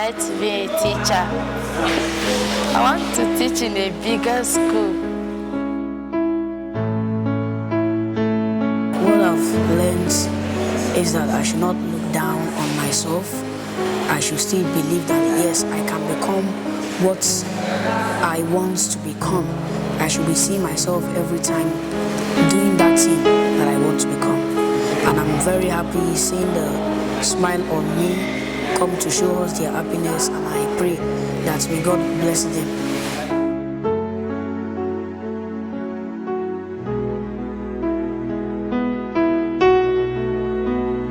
like to be a teacher. I want to teach in a bigger school. What I've learned is that I should not look down on myself. I should still believe that yes, I can become what I want to become. I should be seeing myself every time doing that thing that I want to become. And I'm very happy seeing the smile on me come to show us their happiness, and I pray that may God bless them.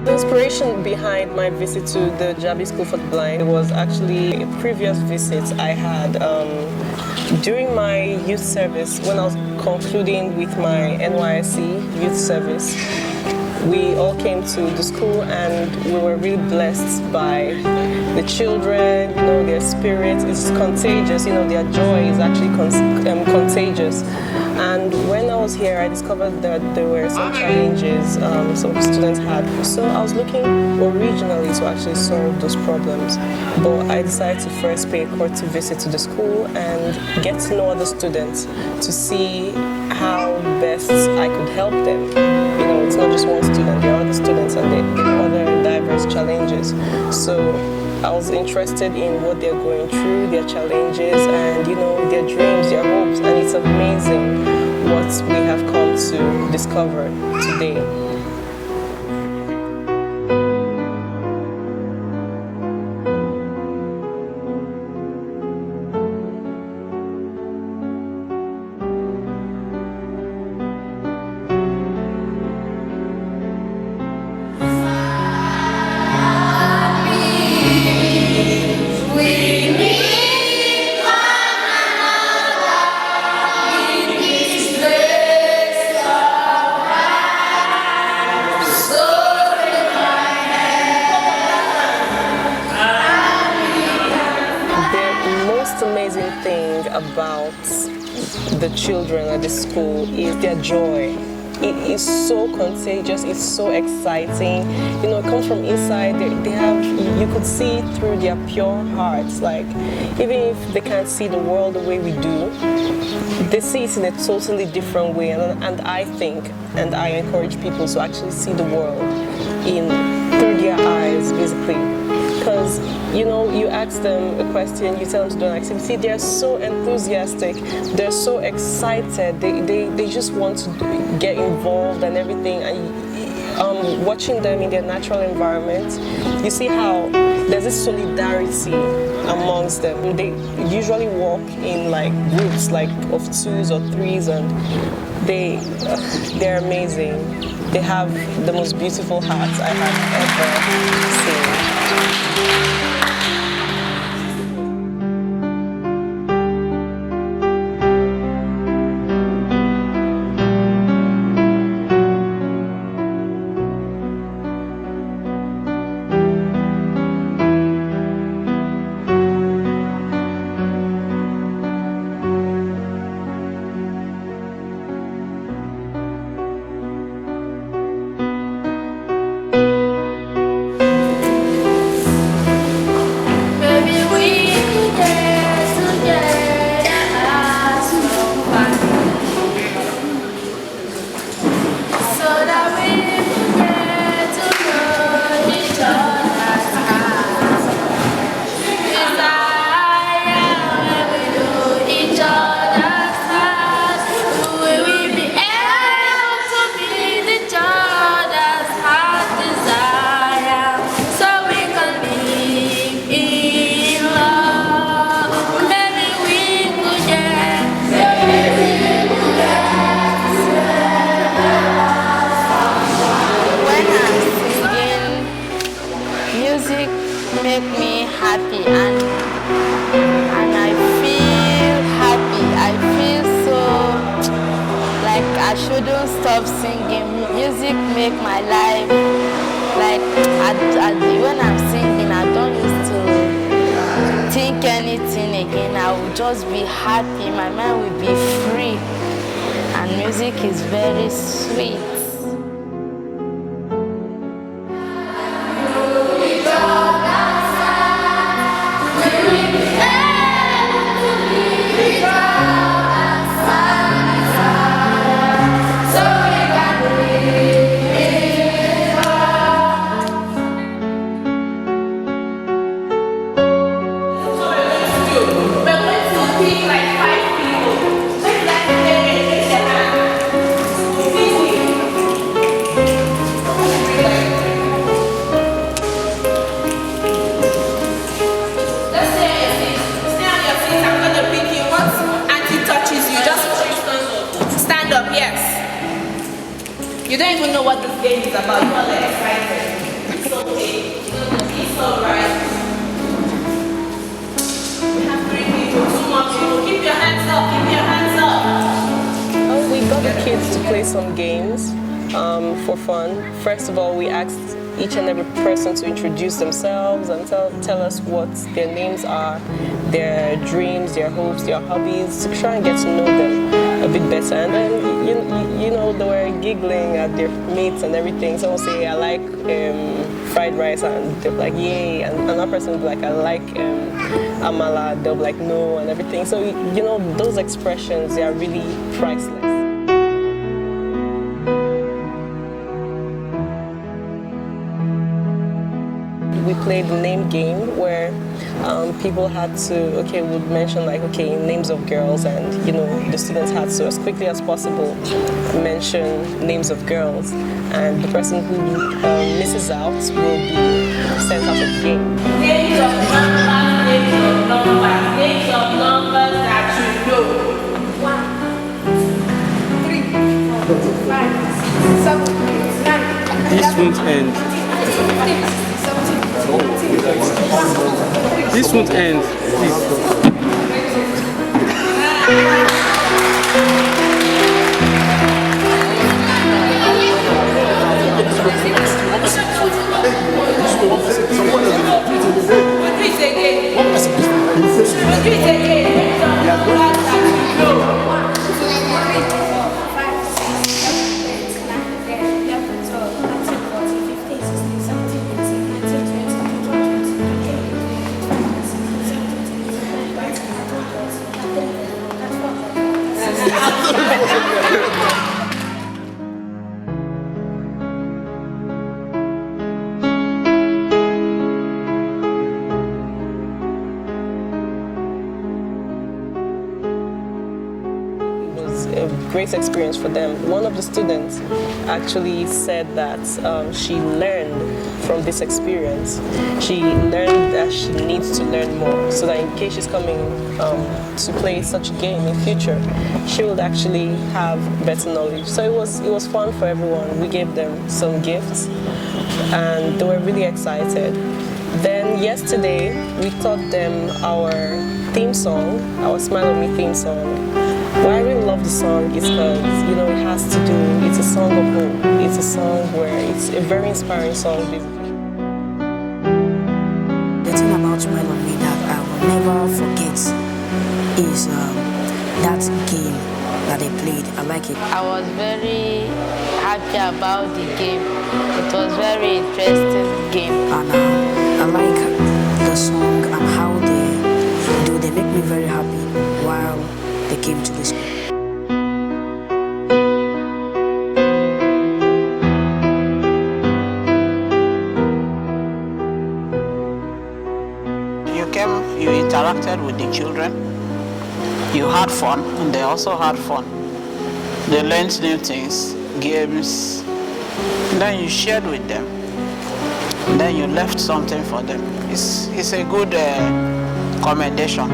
The inspiration behind my visit to the Jabi School for the Blind was actually a previous visit I had during my youth service. When I was concluding with my NYSC youth service, we all came to the school and we were really blessed by the children. You know, their spirit is contagious. You know, their joy is actually contagious. And when I was here, I discovered that there were some challenges some students had. So I was looking originally to actually solve those problems. But I decided to first pay a courtesy visit to the school and get to know other students to see how best I could help them. You know, it's not just one student, there are other students and there are other diverse challenges. So I was interested in what they're going through, their challenges, and you know, their dreams, their hopes, and it's amazing what we have come to discover today. Amazing thing about the children at the school is their joy. It is so contagious, it's so exciting. You know, it comes from inside. They have, you could see it through their pure hearts. Like, even if they can't see the world the way we do, they see it in a totally different way. And I think, and I encourage people to actually see the world through their eyes, basically. Because, you know, you ask them a question, you tell them to do an activity, they're so enthusiastic, they're so excited, they just want to get involved and everything. And watching them in their natural environment, you see how there's this solidarity amongst them. They usually walk in like groups, like of 2s or 3s, and they're amazing. They have the most beautiful hearts I have ever seen. Make me happy, and I feel happy. I feel so like I shouldn't stop singing. Music make my life like when I'm singing, I don't used to think anything again. I will just be happy. My mind will be free, and music is very sweet. even know what this game is about. You're all excited. It's okay. It's alright. We have 3 people, 2 more people. Keep your hands up. Keep your hands up. Oh, we got the kids to play some games for fun. First of all, we asked each and every person to introduce themselves and tell us what their names are, their dreams, their hopes, their hobbies, to try and get to know them a bit better. And then, you know, they were giggling at their mates and everything. Someone say, I like fried rice, and they're like, yay. And another person would be like, I like amala, they'll be like, no, and everything. So, you know, those expressions, they are really priceless. We played the name game where people had to, would mention like, names of girls, and you know, the students had to, as quickly as possible, mention names of girls, and the person who misses out will be sent out of the game. Names of numbers, names of numbers that you know. 1, 2, 3, 4, 5, 6, 7, 8, 9. This won't end. This won't end, please. Great experience for them. One of the students actually said that she learned from this experience. She learned that she needs to learn more, so that in case she's coming to play such a game in future, she would actually have better knowledge. So it was fun for everyone. We gave them some gifts, and they were really excited. Then yesterday we taught them our theme song, our Smile on Me theme song. Why I really love the song is because, you know, it has to do, it's a song of hope. It's a song where it's a very inspiring song, basically. The thing about Smile on Me that I will never forget is that game that they played. I like it. I was very happy about the game. It was very interesting game. And I like the song and how they do. They make me very happy while they came to this. You interacted with the children, you had fun, and they also had fun. They learned new things, games, and then you shared with them. And then you left something for them. It's a good commendation.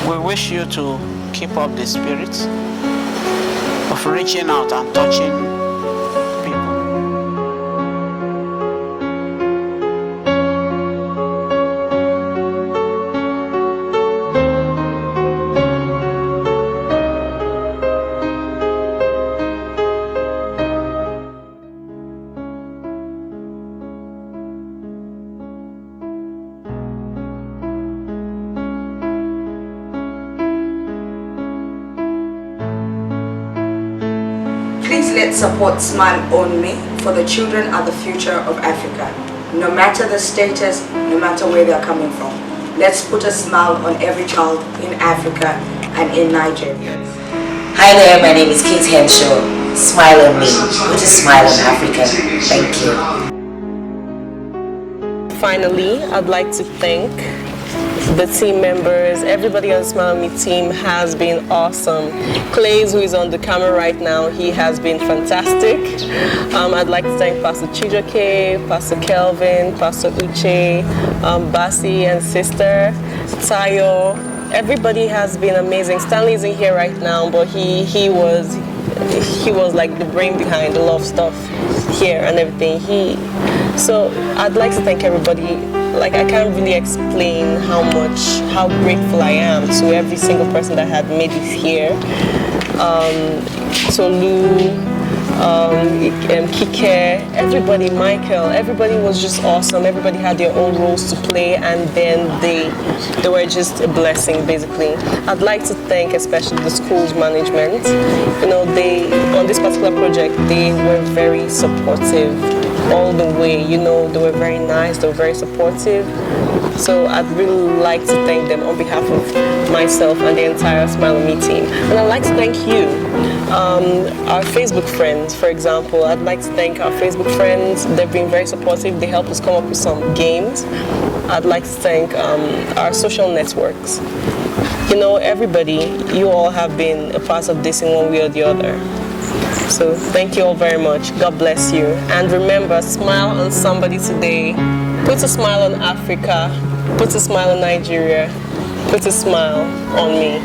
We wish you to keep up the spirit of reaching out and touching people. Please let's support Smile on Me, for the children are the future of Africa. No matter the status, no matter where they're coming from. Let's put a smile on every child in Africa and in Nigeria. Hi there, my name is Kate Henshaw. Smile on Me. Put a smile on Africa. Thank you. Finally, I'd like to thank the team members. Everybody on Smile on Me team has been awesome. Clays, who is on the camera right now, he has been fantastic. I'd like to thank Pastor Chijoke, Pastor Kelvin, Pastor Uche, Basi and sister, Tayo, everybody has been amazing. Stanley isn't here right now, but he was like the brain behind a lot of stuff here and everything. So I'd like to thank everybody. Like, I can't really explain how grateful I am to every single person that had made it here. To Lou, Kike, everybody, Michael, everybody was just awesome. Everybody had their own roles to play, and then they were just a blessing, basically. I'd like to thank especially the school's management. You know, on this particular project, they were very supportive all the way. You know, they were very nice, they were very supportive. So I'd really like to thank them on behalf of myself and the entire Smile on Me team. And I'd like to thank you, our Facebook friends, for example. I'd like to thank our Facebook friends. They've been very supportive. They helped us come up with some games. I'd like to thank our social networks. You know, everybody, you all have been a part of this in one way or the other. So thank you all very much. God bless you. And remember, smile on somebody today. Put a smile on Africa. Put a smile on Nigeria. Put a smile on me.